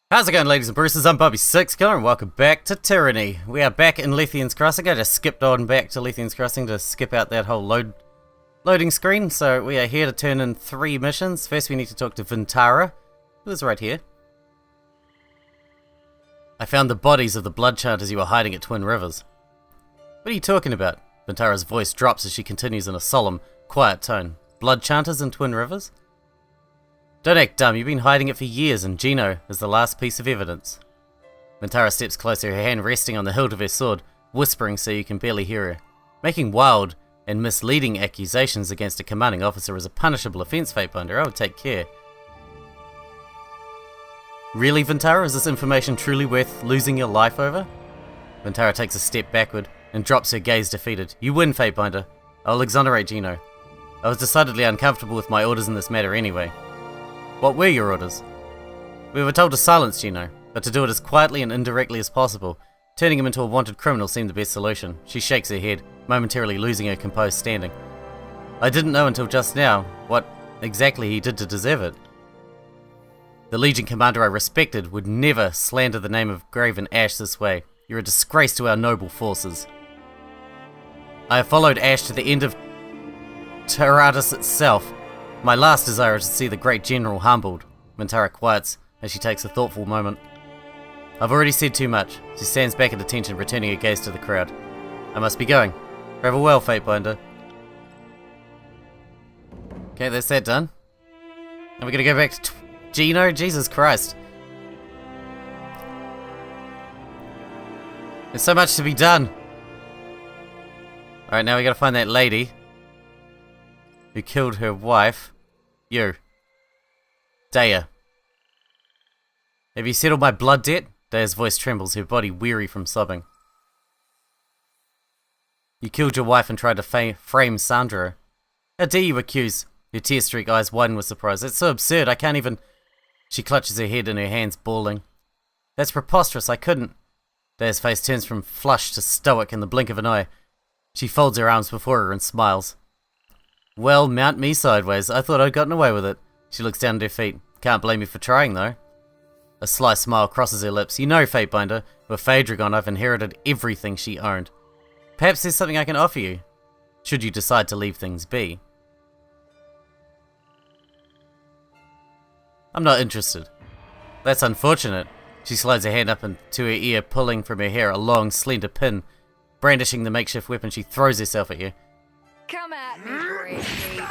How's it going, ladies and Bruces? I'm Bobby6Killer and welcome back to Tyranny. We are back in Lethian's Crossing. I just skipped on back to Lethian's Crossing to skip out that whole loading screen. So we are here to turn in 3 missions. First we need to talk to Vintara, who is right here. I found the bodies of the blood chanters you were hiding at Twin Rivers. What are you talking about? Vintara's voice drops as she continues in a solemn, quiet tone. Blood chanters in Twin Rivers? Don't act dumb, you've been hiding it for years, and Gino is the last piece of evidence. Vintara steps closer, her hand resting on the hilt of her sword, whispering so you can barely hear her. Making wild and misleading accusations against a commanding officer is a punishable offense, Fatebinder. I would take care. Really, Vintara? Is this information truly worth losing your life over? Vintara takes a step backward and drops her gaze defeated. You win, Fatebinder. I'll exonerate Gino. I was decidedly uncomfortable with my orders in this matter anyway. What were your orders? We were told to silence Gino, but to do it as quietly and indirectly as possible. Turning him into a wanted criminal seemed the best solution. She shakes her head, momentarily losing her composed standing. I didn't know until just now what exactly he did to deserve it. The Legion commander I respected would never slander the name of Graven Ash this way. You're a disgrace to our noble forces. I have followed Ash to the end of Tyranny itself. My last desire is to see the great general humbled. Vintara quiets as she takes a thoughtful moment. I've already said too much. She stands back at attention, returning her gaze to the crowd. I must be going. Travel well, Fatebinder. Okay, that's that done. And we're gonna go back to Gino? Jesus Christ. There's so much to be done. Alright, now we gotta find that lady who killed her wife. You. Daya. Have you settled my blood debt? Daya's voice trembles, her body weary from sobbing. You killed your wife and tried to frame Sandra. How dare you accuse? Her tear-streaked eyes widen with surprise. That's so absurd, I can't even... She clutches her head in her hands, bawling. That's preposterous, I couldn't. Daya's face turns from flushed to stoic in the blink of an eye. She folds her arms before her and smiles. Well, mount me sideways. I thought I'd gotten away with it. She looks down at her feet. Can't blame you for trying, though. A sly smile crosses her lips. You know, Fatebinder, with Phaedragon I've inherited everything she owned. Perhaps there's something I can offer you, should you decide to leave things be. I'm not interested. That's unfortunate. She slides her hand up into her ear, pulling from her hair a long, slender pin. Brandishing the makeshift weapon, she throws herself at you. Come at me, brave meat.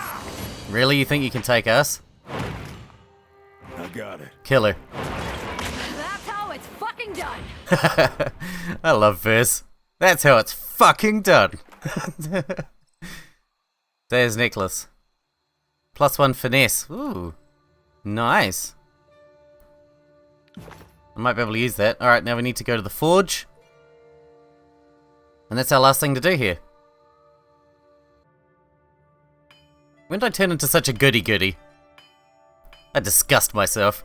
Really, you think you can take us? I got it. Kill her. That's how it's fucking done. I love this. That's how it's fucking done. There's necklace. +1 finesse. Ooh. Nice. I might be able to use that. Alright, now we need to go to the forge. And that's our last thing to do here. When did I turn into such a goody-goody? I disgust myself.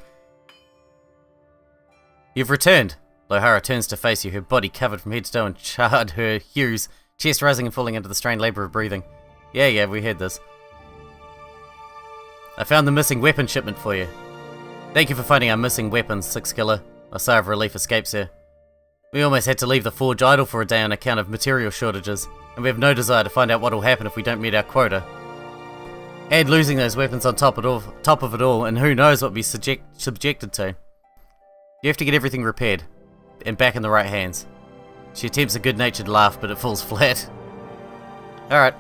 You've returned. Lohara turns to face you, her body covered from head to toe in charred her hues, chest rising and falling into the strained labour of breathing. Yeah, we heard this. I found the missing weapon shipment for you. Thank you for finding our missing weapons, 6Killer. A sigh of relief escapes her. We almost had to leave the forge idle for a day on account of material shortages, and we have no desire to find out what will happen if we don't meet our quota. Add losing those weapons on top of it all, and who knows what we'll be subjected to. You have to get everything repaired, and back in the right hands. She attempts a good-natured laugh, but it falls flat. Alright.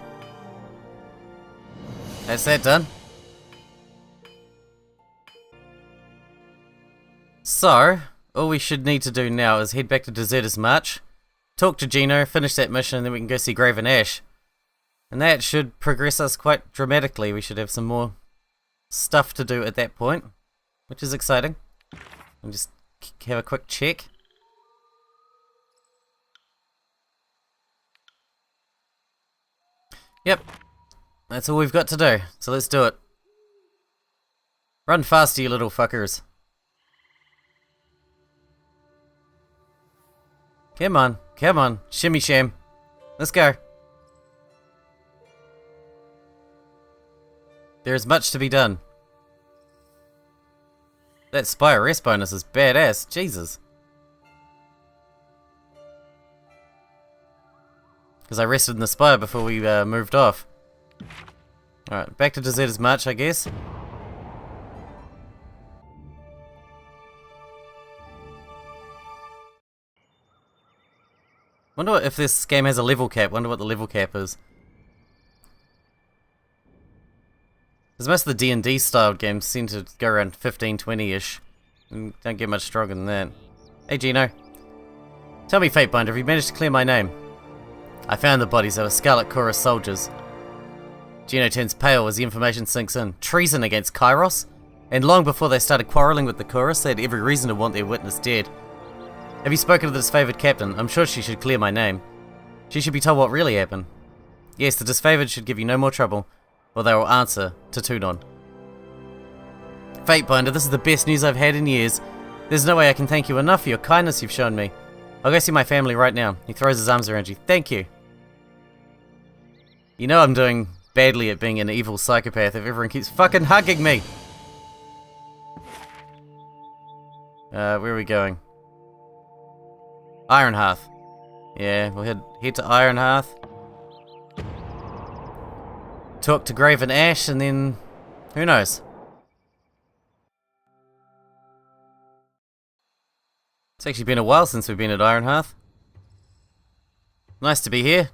That's that done. So, all we should need to do now is head back to Deserter's March, talk to Gino, finish that mission, and then we can go see Graven Ash. And that should progress us quite dramatically. We should have some more stuff to do at that point, which is exciting. I'll just have a quick check. Yep, that's all we've got to do, so let's do it. Run faster, you little fuckers. Come on, shimmy sham. Let's go. There is much to be done. That spy arrest bonus is badass. Jesus. Because I rested in the spire before we moved off. Alright, back to Deserter's March, I guess. Wonder if this game has a level cap. Wonder what the level cap is. Because most of the D&D styled games seem to go around 15, 20-ish. And don't get much stronger than that. Hey Gino. Tell me, Fatebinder, have you managed to clear my name? I found the bodies. They were Scarlet Chorus soldiers. Gino turns pale as the information sinks in. Treason against Kairos? And long before they started quarreling with the Chorus, they had every reason to want their witness dead. Have you spoken to the disfavored captain? I'm sure she should clear my name. She should be told what really happened. Yes, the disfavored should give you no more trouble, or they will answer to Tudon. Fatebinder, this is the best news I've had in years. There's no way I can thank you enough for your kindness you've shown me. I'll go see my family right now. He throws his arms around you. Thank you. You know I'm doing badly at being an evil psychopath if everyone keeps fucking hugging me. Where are we going? Ironhearth. Yeah, we'll head to Ironhearth. Talk to Grave and Ash, and then who knows? It's actually been a while since we've been at Ironhearth. Nice to be here.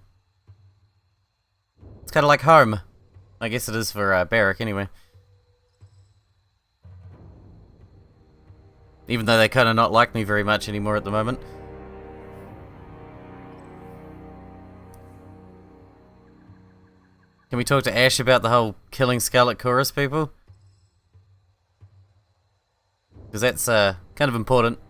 It's kind of like home. I guess it is for Barrack anyway. Even though they kind of not like me very much anymore at the moment. Can we talk to Ash about the whole killing Scarlet Chorus people? Because that's kind of important.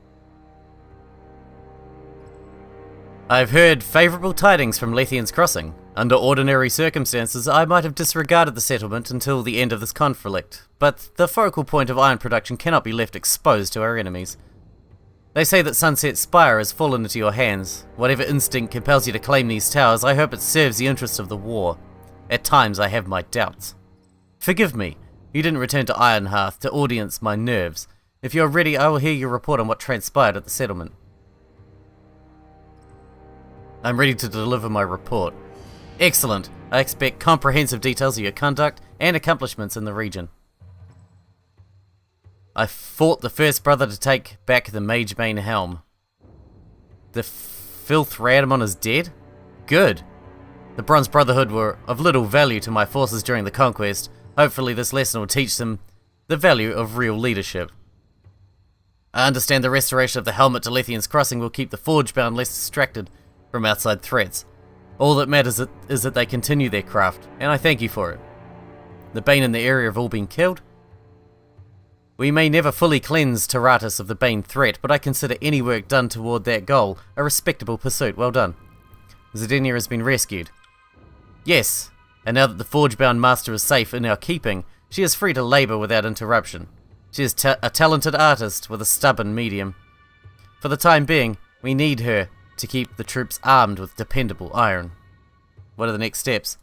I've heard favourable tidings from Lethian's Crossing. Under ordinary circumstances, I might have disregarded the settlement until the end of this conflict, but the focal point of iron production cannot be left exposed to our enemies. They say that Sunset Spire has fallen into your hands. Whatever instinct compels you to claim these towers, I hope it serves the interests of the war. At times I have my doubts. Forgive me, you didn't return to Ironhearth to audience my nerves. If you're ready, I will hear your report on what transpired at the settlement. I'm ready to deliver my report. Excellent. I expect comprehensive details of your conduct and accomplishments in the region. I fought the first brother to take back the Magebane helm. The filth Radamon is dead? Good. The Bronze Brotherhood were of little value to my forces during the conquest. Hopefully this lesson will teach them the value of real leadership. I understand the restoration of the helmet to Lethian's Crossing will keep the Forgebound less distracted from outside threats. All that matters is that they continue their craft, and I thank you for it. The Bane in the area have all been killed. We may never fully cleanse Taratus of the Bane threat, but I consider any work done toward that goal a respectable pursuit. Well done. Zedenia has been rescued. Yes, and now that the Forgebound Master is safe in our keeping, she is free to labour without interruption. She is a talented artist with a stubborn medium. For the time being, we need her to keep the troops armed with dependable iron. What are the next steps?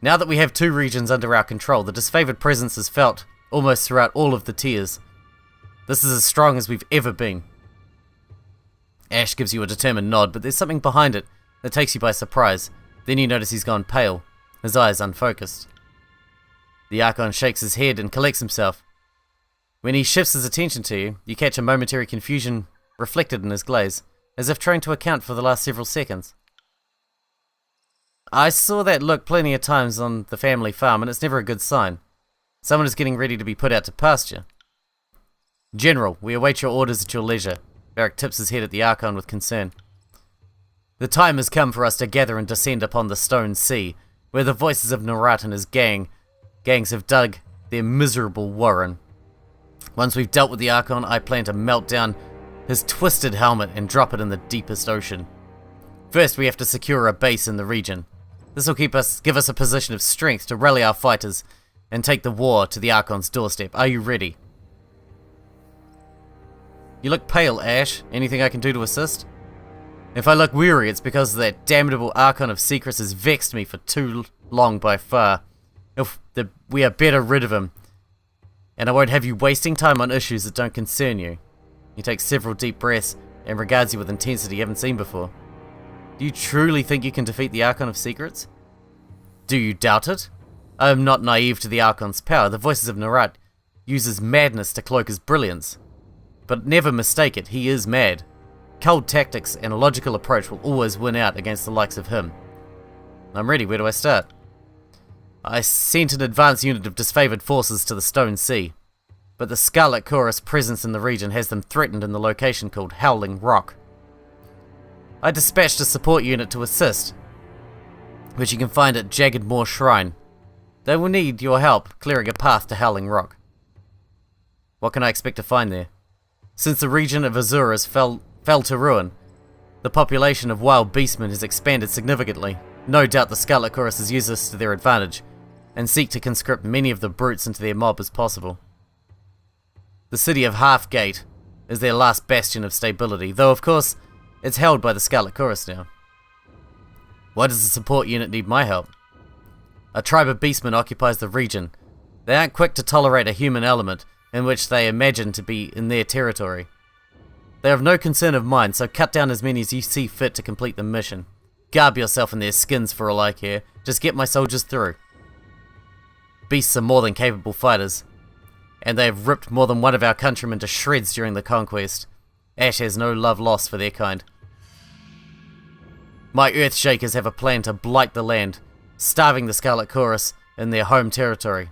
Now that we have two regions under our control, the disfavored presence is felt almost throughout all of the tiers. This is as strong as we've ever been. Ash gives you a determined nod, but there's something behind it that takes you by surprise. Then you notice he's gone pale, his eyes unfocused. The Archon shakes his head and collects himself. When he shifts his attention to you, you catch a momentary confusion reflected in his glaze, as if trying to account for the last several seconds. I saw that look plenty of times on the family farm, and it's never a good sign. Someone is getting ready to be put out to pasture. General, we await your orders at your leisure. Varric tips his head at the Archon with concern. The time has come for us to gather and descend upon the Stone Sea, where the voices of Narat and his gangs have dug their miserable warren. Once we've dealt with the Archon, I plan to melt down his twisted helmet and drop it in the deepest ocean. First, we have to secure a base in the region. This will give us a position of strength to rally our fighters and take the war to the Archon's doorstep. Are you ready? You look pale, Ash. Anything I can do to assist? If I look weary, it's because that damnable Archon of Secrets has vexed me for too long by far. We are better rid of him. And I won't have you wasting time on issues that don't concern you. He takes several deep breaths and regards you with intensity you haven't seen before. Do you truly think you can defeat the Archon of Secrets? Do you doubt it? I am not naive to the Archon's power. The Voices of Narat uses madness to cloak his brilliance. But never mistake it, he is mad. Cold tactics and a logical approach will always win out against the likes of him. I'm ready, where do I start? I sent an advance unit of disfavored forces to the Stone Sea, but the Scarlet Chorus presence in the region has them threatened in the location called Howling Rock. I dispatched a support unit to assist, which you can find at Jagged Moor Shrine. They will need your help clearing a path to Howling Rock. What can I expect to find there? Since the region of Azuras fell to ruin, the population of wild beastmen has expanded significantly. No doubt the Scarlet Chorus use this to their advantage, and seek to conscript many of the brutes into their mob as possible. The city of Halfgate is their last bastion of stability, though of course it's held by the Scarlet Chorus now. Why does the support unit need my help? A tribe of beastmen occupies the region. They aren't quick to tolerate a human element in which they imagine to be in their territory. They have no concern of mine, so cut down as many as you see fit to complete the mission. Garb yourself in their skins for all I care. Just get my soldiers through. Beasts are more than capable fighters, and they have ripped more than one of our countrymen to shreds during the conquest. Ash has no love lost for their kind. My Earthshakers have a plan to blight the land, starving the Scarlet Chorus in their home territory.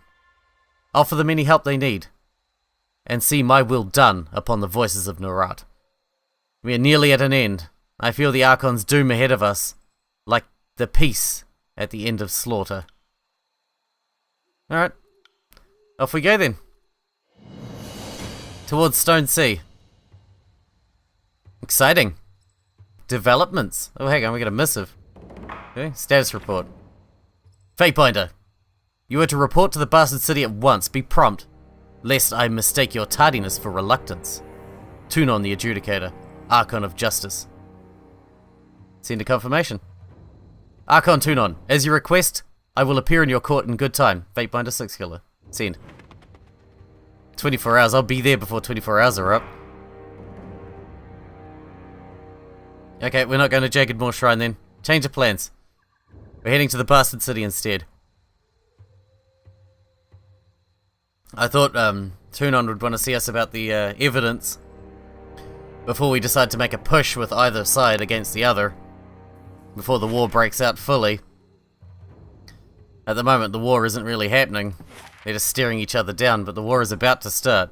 Offer them any help they need, and see my will done upon the Voices of Narat. We are nearly at an end. I feel the Archon's doom ahead of us, like the peace at the end of slaughter. Alright, off we go then. Towards Stone Sea. Exciting. Developments. Oh, hang on, we got a missive. Okay, status report. Fatebinder, you are to report to the Bastard City at once. Be prompt, lest I mistake your tardiness for reluctance. Tunon the Adjudicator, Archon of Justice. Send a confirmation. Archon Tunon, as you request, I will appear in your court in good time. Fatebinder 6 Killer. Send. 24 hours. I'll be there before 24 hours are up. Okay, we're not going to Jagged Moor Shrine then. Change of plans. We're heading to the Bastard City instead. I thought Tunon would want to see us about the evidence before we decide to make a push with either side against the other, before the war breaks out fully. At the moment, the war isn't really happening. They're just staring each other down, but the war is about to start.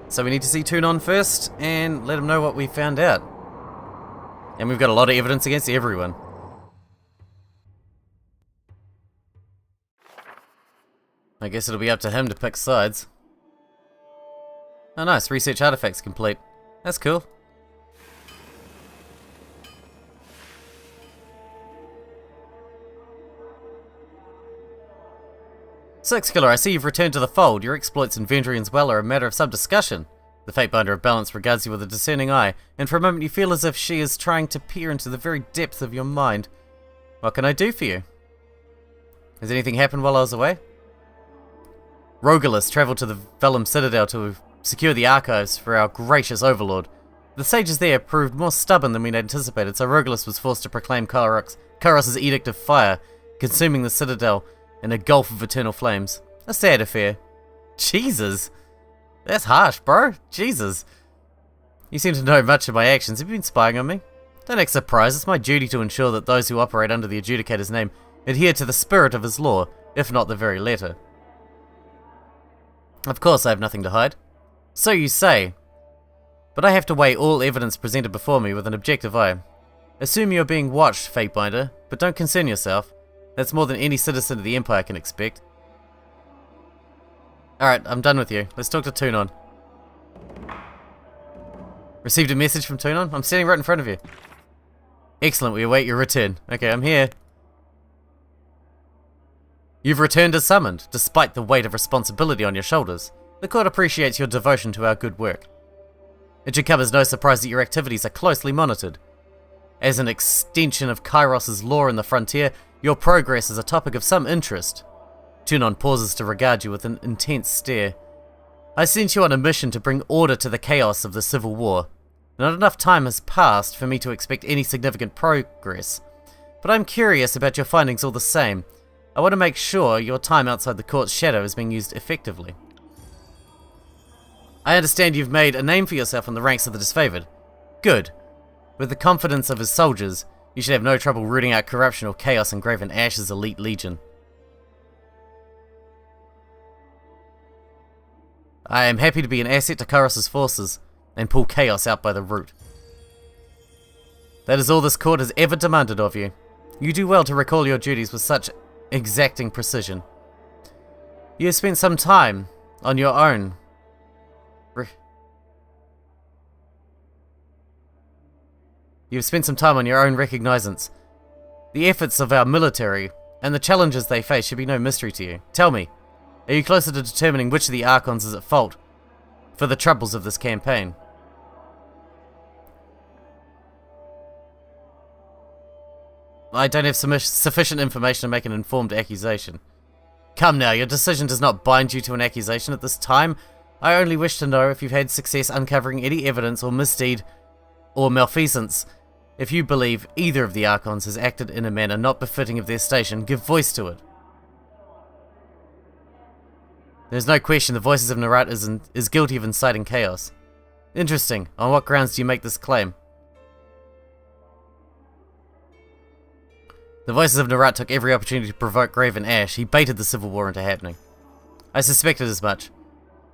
So we need to see Tunon first and let him know what we found out. And we've got a lot of evidence against everyone. I guess it'll be up to him to pick sides. Oh nice, research artifacts complete. That's cool. Six Killer, I see you've returned to the fold. Your exploits in Vendrian's Well are a matter of some discussion. The Fatebinder of Balance regards you with a discerning eye, and for a moment you feel as if she is trying to peer into the very depth of your mind. What can I do for you? Has anything happened while I was away? Rogalus travelled to the Vellum Citadel to secure the archives for our gracious overlord. The sages there proved more stubborn than we'd anticipated, so Rogalus was forced to proclaim Kairos' Edict of Fire, consuming the Citadel in a gulf of eternal flames. A sad affair. Jesus! That's harsh, bro. Jesus. You seem to know much of my actions. Have you been spying on me? Don't act surprised. It's my duty to ensure that those who operate under the Adjudicator's name adhere to the spirit of his law, if not the very letter. Of course I have nothing to hide. So you say. But I have to weigh all evidence presented before me with an objective eye. Assume you are being watched, Fatebinder, but don't concern yourself. That's more than any citizen of the Empire can expect. Alright, I'm done with you. Let's talk to Tunon. Received a message from Tunon? I'm standing right in front of you. Excellent, we await your return. Okay, I'm here. You've returned as summoned, despite the weight of responsibility on your shoulders. The court appreciates your devotion to our good work. It should come as no surprise that your activities are closely monitored. As an extension of Kairos' law in the frontier, your progress is a topic of some interest. Tunon pauses to regard you with an intense stare. I sent you on a mission to bring order to the chaos of the Civil War. Not enough time has passed for me to expect any significant progress, but I'm curious about your findings all the same. I want to make sure your time outside the court's shadow is being used effectively. I understand you've made a name for yourself in the ranks of the disfavored. Good. With the confidence of his soldiers, you should have no trouble rooting out corruption or chaos in Graven Ash's elite legion. I am happy to be an asset to Kairos' forces and pull chaos out by the root. That is all this court has ever demanded of you. You do well to recall your duties with such exacting precision. You have spent some time on your own. Recognizance. The efforts of our military and the challenges they face should be no mystery to you. Tell me, are you closer to determining which of the Archons is at fault for the troubles of this campaign? I don't have sufficient information to make an informed accusation. Come now, your decision does not bind you to an accusation at this time. I only wish to know if you've had success uncovering any evidence or misdeed or malfeasance. If you believe either of the Archons has acted in a manner not befitting of their station, give voice to it. There's no question the Voices of Narat is guilty of inciting chaos. Interesting. On what grounds do you make this claim? The Voices of Narat took every opportunity to provoke Graven Ash. He baited the Civil War into happening. I suspected as much.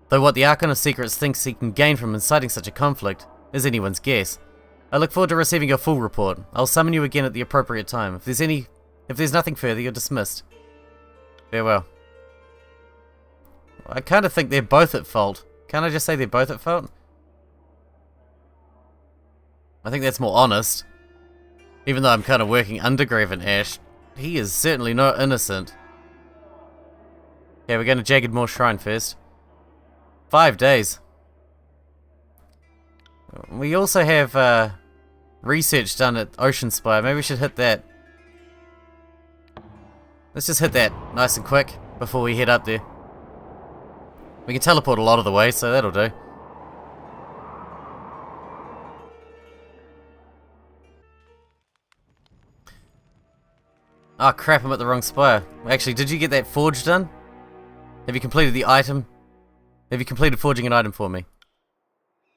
Though what the Archon of Secrets thinks he can gain from inciting such a conflict is anyone's guess. I look forward to receiving your full report. I'll summon you again at the appropriate time. If there's nothing further, you're dismissed. Farewell. I kind of think they're both at fault. Can't I just say they're both at fault? I think that's more honest. Even though I'm kind of working under Graven Ash, he is certainly not innocent. Okay, we're going to Jagged Moor Shrine first. 5 days. We also have research done at Ocean Spire. Maybe we should hit that. Let's just hit that nice and quick before we head up there. We can teleport a lot of the way, so that'll do. Oh crap, I'm at the wrong spire. Actually, did you get that forge done? Have you completed the item? Have you completed forging an item for me?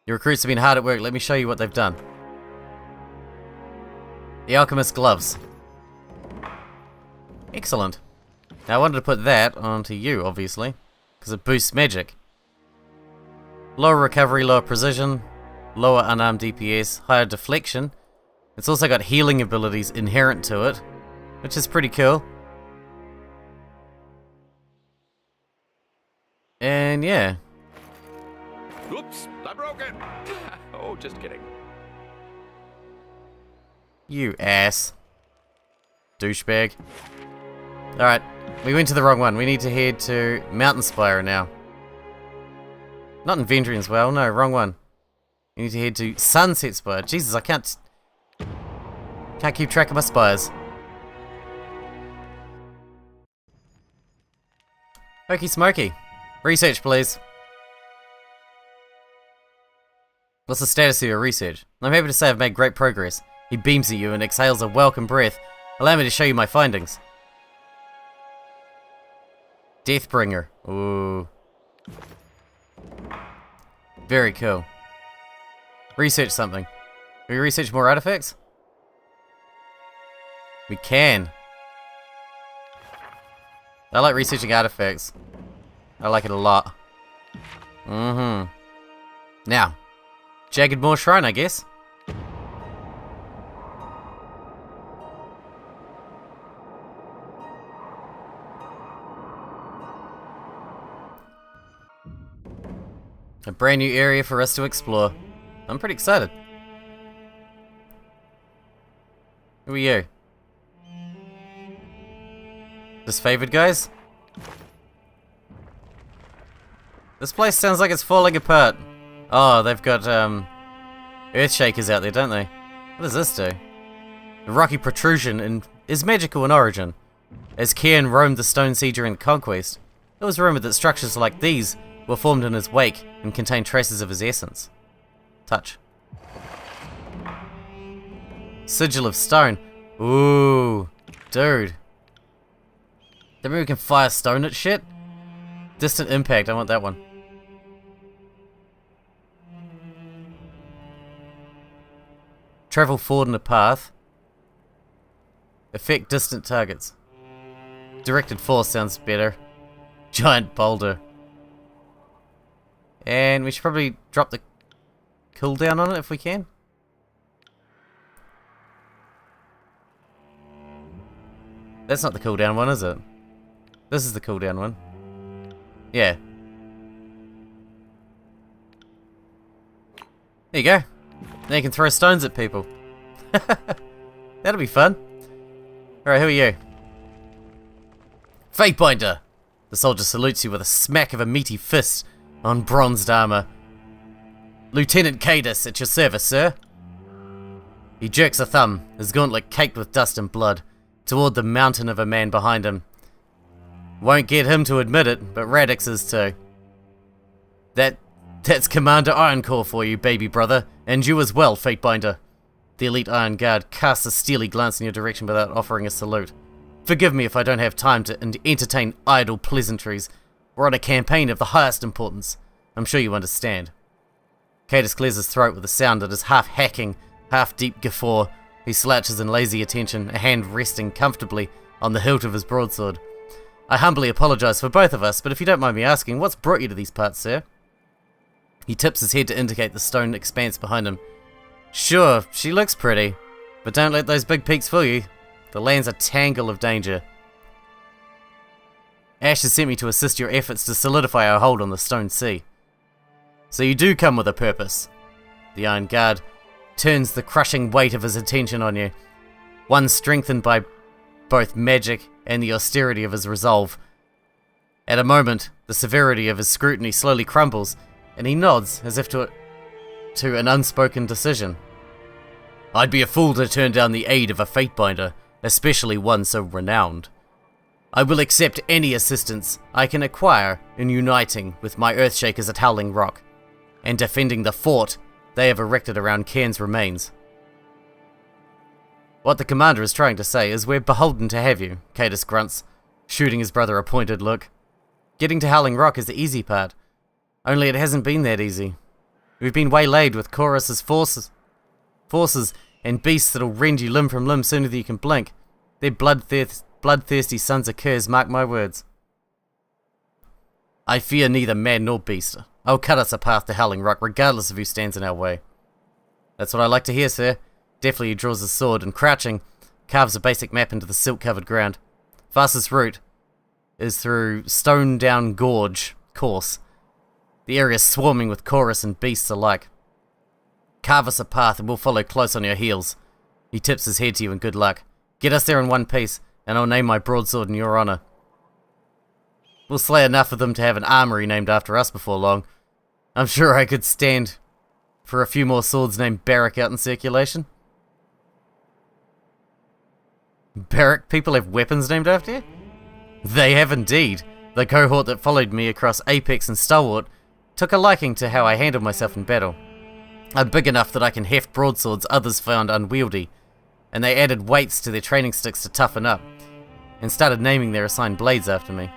Your recruits have been hard at work. Let me show you what they've done. The Alchemist's Gloves. Excellent. Now I wanted to put that onto you, obviously, because it boosts magic. Lower recovery, lower precision, lower unarmed DPS, higher deflection. It's also got healing abilities inherent to it, which is pretty cool. And yeah. Oops, I broke it. Oh, just kidding. You ass. Douchebag. Alright, we went to the wrong one. We need to head to Mountain Spire now. Not Inventory as well, no, wrong one. We need to head to Sunset Spire. Jesus, I can't keep track of my spires. Okey smoky. Research, please. What's the status of your research? I'm happy to say I've made great progress. He beams at you and exhales a welcome breath. Allow me to show you my findings. Deathbringer. Ooh. Very cool. Research something. Can we research more artifacts? We can. I like researching artifacts. I like it a lot. Now, Jagged Moor Shrine, I guess. A brand new area for us to explore. I'm pretty excited. Who are you? Disfavored guys? This place sounds like it's falling apart. Oh, they've got Earthshakers out there, don't they? What does this do? The rocky protrusion is magical in origin. As Cairn roamed the Stone Sea during the Conquest, it was rumoured that structures like these were formed in his wake and contained traces of his essence. Touch. Sigil of Stone. Ooh, dude. That mean we can fire stone at shit? Distant Impact, I want that one. Travel forward in a path. Affect distant targets. Directed force sounds better. Giant boulder. And we should probably drop the cooldown on it if we can. That's not the cooldown one, is it? This is the cooldown one. Yeah. There you go. Now you can throw stones at people. That'll be fun. Alright, who are you? Fatebinder! The soldier salutes you with a smack of a meaty fist on bronzed armor. Lieutenant Cadus, at your service, sir. He jerks a thumb, his gauntlet caked with dust and blood, toward the mountain of a man behind him. Won't get him to admit it, but Radix is too. That's Commander Ironcore for you, baby brother, and you as well, Fatebinder. The elite Iron Guard casts a steely glance in your direction without offering a salute. Forgive me if I don't have time to entertain idle pleasantries. We're on a campaign of the highest importance. I'm sure you understand. Cadus clears his throat with a sound that is half hacking, half deep guffaw. He slouches in lazy attention, a hand resting comfortably on the hilt of his broadsword. I humbly apologize for both of us, but if you don't mind me asking, what's brought you to these parts, sir? He tips his head to indicate the stone expanse behind him. Sure, she looks pretty, but don't let those big peaks fool you. The land's a tangle of danger. Ash has sent me to assist your efforts to solidify our hold on the Stone Sea. So you do come with a purpose. The Iron Guard turns the crushing weight of his attention on you, one strengthened by both magic and the austerity of his resolve. At a moment, the severity of his scrutiny slowly crumbles, and he nods as if to an unspoken decision. I'd be a fool to turn down the aid of a Fatebinder, especially one so renowned. I will accept any assistance I can acquire in uniting with my Earthshakers at Howling Rock, and defending the fort they have erected around Cairn's remains. What the commander is trying to say is we're beholden to have you, Cadus grunts, shooting his brother a pointed look. Getting to Howling Rock is the easy part, only it hasn't been that easy. We've been waylaid with Chorus's forces and beasts that'll rend you limb from limb sooner than you can blink. They're bloodthirsty sons of curs, mark my words. I fear neither man nor beast. I'll cut us a path to Howling Rock, regardless of who stands in our way. That's what I like to hear, sir. Deftly he draws his sword and, crouching, carves a basic map into the silk-covered ground. Fastest route is through Stone Down Gorge course. The area is swarming with chorus and beasts alike. Carve us a path and we'll follow close on your heels. He tips his head to you in good luck. Get us there in one piece, and I'll name my broadsword in your honor. We'll slay enough of them to have an armory named after us before long. I'm sure I could stand for a few more swords named Barrack out in circulation. Barrack people have weapons named after you? They have indeed. The cohort that followed me across Apex and Stalwart took a liking to how I handled myself in battle. I'm big enough that I can heft broadswords others found unwieldy, and they added weights to their training sticks to toughen up, and started naming their assigned blades after me.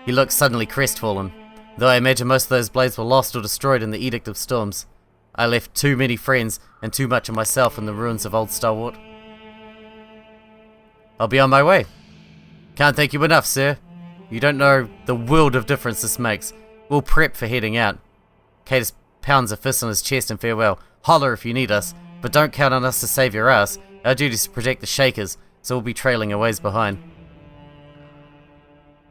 He looks suddenly crestfallen, though I imagine most of those blades were lost or destroyed in the Edict of Storms. I left too many friends and too much of myself in the ruins of old Stalwart. I'll be on my way. Can't thank you enough, sir. You don't know the world of difference this makes. We'll prep for heading out. Cadus pounds a fist on his chest in farewell. Holler if you need us, but don't count on us to save your ass. Our duty is to protect the Shakers, so we'll be trailing a ways behind.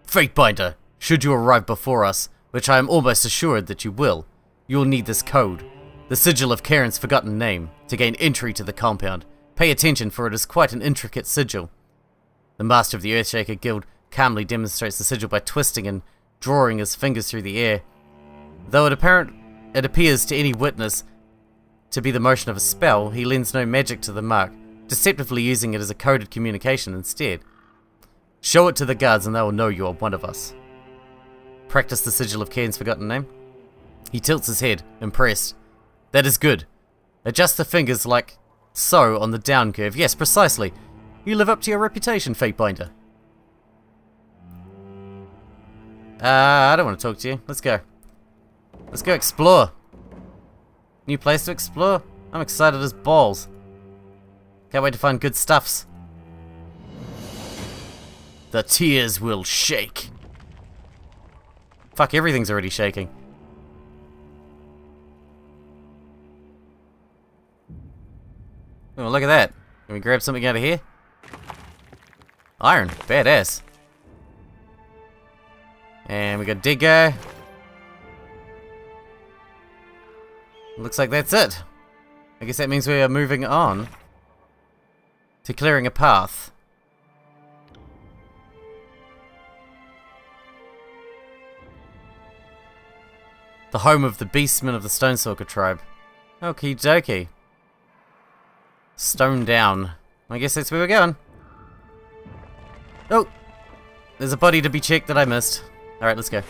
Fatebinder, should you arrive before us, which I am almost assured that you will, you will need this code, the sigil of Karen's forgotten name, to gain entry to the compound. Pay attention, for it is quite an intricate sigil. The master of the Earthshaker Guild calmly demonstrates the sigil by twisting and drawing his fingers through the air. Though it appears to any witness to be the motion of a spell, he lends no magic to the mark, deceptively using it as a coded communication instead. Show it to the guards and they will know you are one of us. Practice the sigil of Cairn's forgotten name. He tilts his head, impressed. That is good. Adjust the fingers like so on the down curve. Yes, precisely. You live up to your reputation, Fatebinder. I don't want to talk to you. Let's go. Let's go explore. New place to explore? I'm excited as balls. Can't wait to find good stuffs. The tears will shake. Fuck, everything's already shaking. Oh, look at that. Can we grab something out of here? Iron. Badass. And we got Digger. Looks like that's it. I guess that means we are moving on to clearing a path. The home of the beastmen of the Stonestalker tribe. Okie dokie. Stone down. I guess that's where we're going. Oh! There's a body to be checked that I missed. Alright, let's go.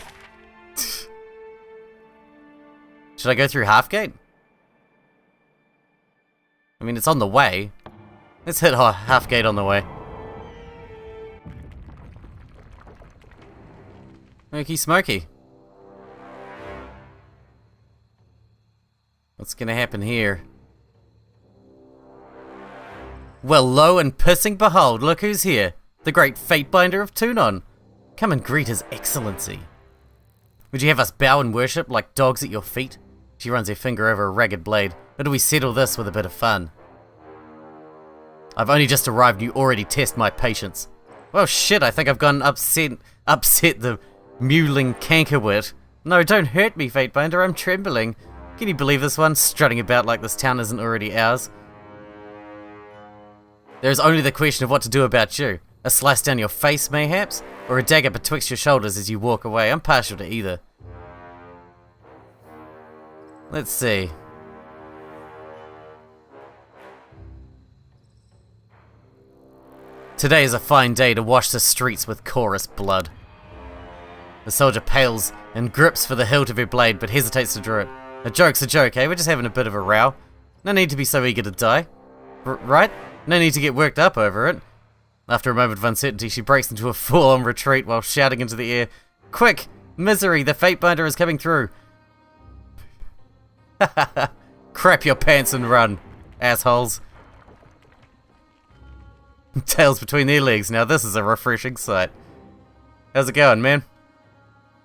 Should I go through Halfgate? I mean, it's on the way. Let's hit Halfgate on the way. Smoky smoky. What's gonna happen here? Well, lo and pissing behold, look who's here. The great Fatebinder of Tunon. Come and greet his excellency. Would you have us bow and worship like dogs at your feet? She runs her finger over a ragged blade. Or do we settle this with a bit of fun? I've only just arrived and you already test my patience. Well shit, I think I've gone upset the mewling cankerwit. No, don't hurt me, Fatebinder, I'm trembling. Can you believe this one? Strutting about like this town isn't already ours. There is only the question of what to do about you. A slice down your face, mayhaps? Or a dagger betwixt your shoulders as you walk away. I'm partial to either. Let's see. Today is a fine day to wash the streets with chorus blood. The soldier pales and grips for the hilt of her blade, but hesitates to draw it. A joke's a joke, eh? We're just having a bit of a row. No need to be so eager to die. Right? No need to get worked up over it. After a moment of uncertainty, she breaks into a full-on retreat while shouting into the air, "Quick! Misery! The Fatebinder is coming through!" Crap your pants and run, assholes. Tails between their legs. Now this is a refreshing sight. How's it going, man?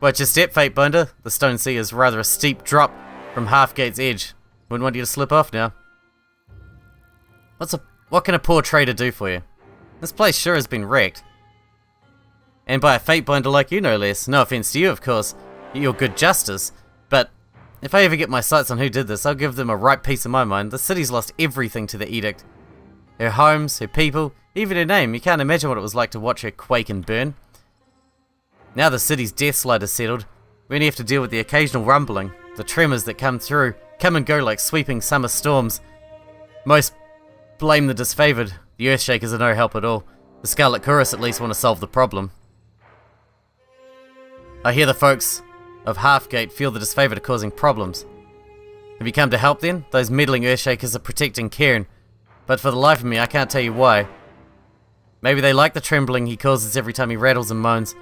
Watch your step, Fatebinder. The Stone Sea is rather a steep drop from Halfgate's edge. Wouldn't want you to slip off now. What can a poor trader do for you? This place sure has been wrecked. And by a Fatebinder like you, no less. No offense to you, of course. You're good justice. But if I ever get my sights on who did this, I'll give them a right piece of my mind. The city's lost everything to the edict. Her homes, her people, even her name. You can't imagine what it was like to watch her quake and burn. Now the city's death slide is settled, we only have to deal with the occasional rumbling, the tremors that come and go like sweeping summer storms. Most blame the disfavored. The Earthshakers are no help at all. The Scarlet Chorus at least want to solve the problem. I hear the folks of Halfgate feel the disfavored are causing problems. Have you come to help then? Those meddling Earthshakers are protecting Cairn, but for the life of me I can't tell you why. Maybe they like the trembling he causes every time he rattles and moans,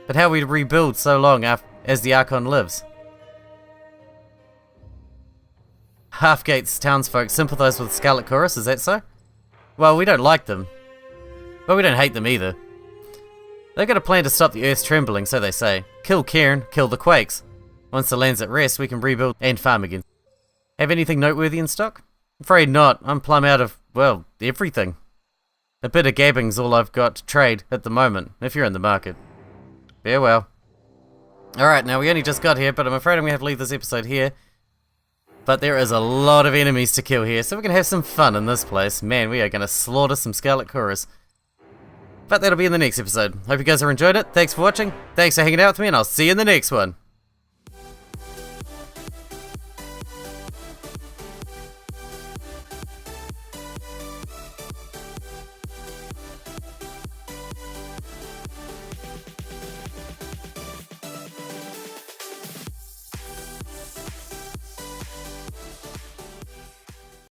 but how we rebuild so long as the Archon lives? Halfgate's townsfolk sympathize with Scarlet Chorus, is that so? Well, we don't like them, but we don't hate them either. They've got a plan to stop the Earth's trembling, so they say. Kill Cairn, kill the quakes. Once the land's at rest, we can rebuild and farm again. Have anything noteworthy in stock? Afraid not. I'm plumb out of, well, everything. A bit of gabbing's all I've got to trade at the moment, if you're in the market. Farewell. Alright, now we only just got here, but I'm afraid I'm going to have to leave this episode here. But there is a lot of enemies to kill here, so we're going to have some fun in this place. Man, we are going to slaughter some Scarlet Chorus. But that'll be in the next episode. Hope you guys have enjoyed it. Thanks for watching. Thanks for hanging out with me, and I'll see you in the next one.